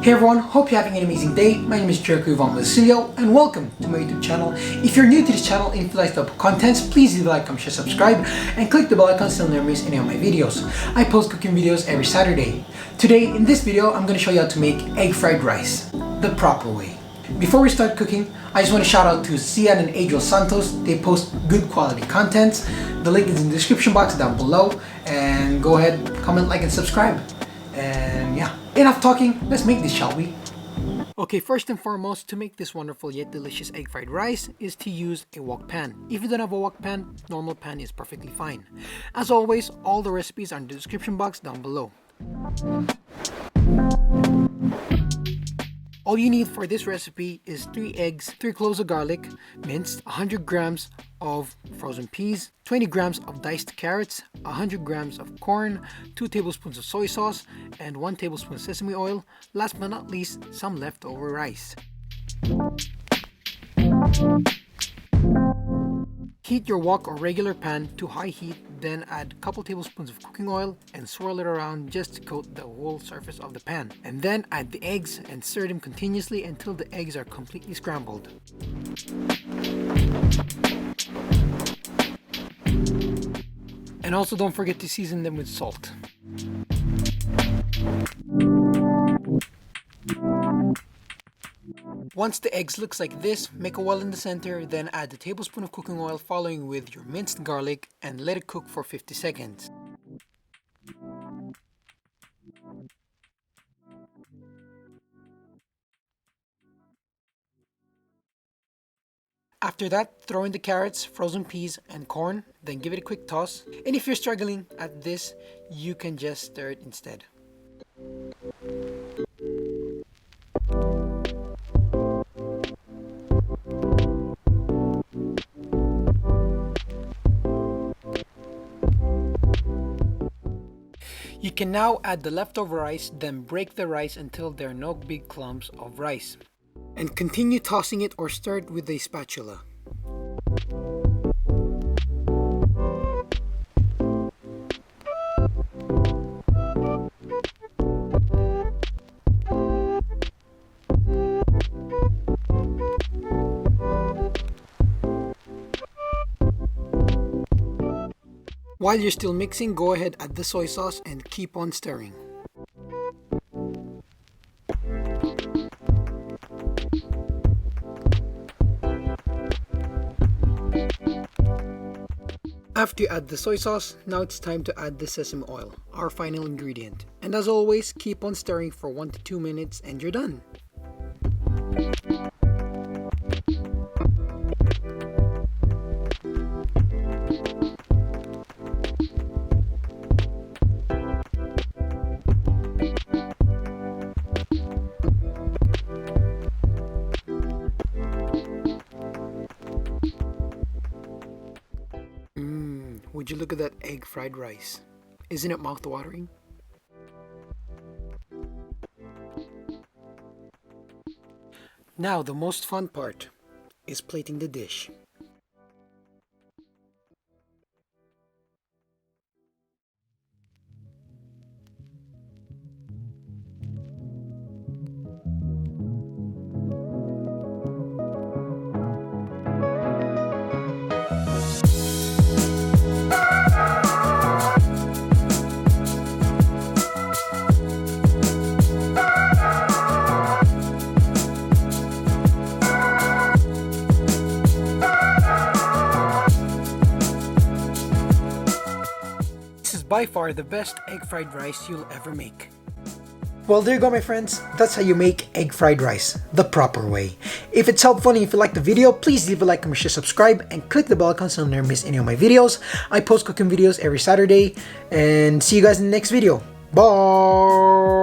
Hey everyone, hope you're having an amazing day. My name is Jericho Ivan Vasilio and welcome to my YouTube channel. If you're new to this channel and if you like the contents, please leave a like, comment, share, subscribe, and click the bell icon so you'll never miss any of my videos. I post cooking videos every Saturday. Today, in this video, I'm going to show you how to make egg fried rice, the proper way. Before we start cooking, I just want to shout out to Cian and Adriel Santos. They post good quality content. The link is in the description box down below. And go ahead, comment, like, and subscribe. And yeah, enough talking, let's make this, shall we? Okay, first and foremost, to make this wonderful yet delicious egg fried rice is to use a wok pan. If you don't have a wok pan, normal pan is perfectly fine. As always, all the recipes are in the description box down below. All you need for this recipe is 3 eggs, 3 cloves of garlic, minced, 100 grams of frozen peas, 20 grams of diced carrots, 100 grams of corn, 2 tablespoons of soy sauce, and 1 tablespoon sesame oil. Last but not least, some leftover rice. Heat your wok or regular pan to high heat, then add a couple tablespoons of cooking oil and swirl it around just to coat the whole surface of the pan. And then add the eggs and stir them continuously until the eggs are completely scrambled. And also don't forget to season them with salt. Once the eggs looks like this, make a well in the center, then add a tablespoon of cooking oil following with your minced garlic and let it cook for 50 seconds. After that, throw in the carrots, frozen peas, and corn, then give it a quick toss. And if you're struggling at this, you can just stir it instead. You can now add the leftover rice, then break the rice until there are no big clumps of rice. And continue tossing it or stir it with a spatula. While you're still mixing, go ahead, add the soy sauce and keep on stirring. After you add the soy sauce, now it's time to add the sesame oil, our final ingredient. And as always, keep on stirring for 1 to 2 minutes and you're done. Would you look at that egg fried rice? Isn't it mouth-watering? Now the most fun part is plating the dish. By far the best egg fried rice you'll ever make. Well, there you go, my friends. That's how you make egg fried rice, the proper way. If it's helpful and if you like the video, please leave a like, comment, share, subscribe, and click the bell icon so you'll never miss any of my videos. I post cooking videos every Saturday, and see you guys in the next video. Bye!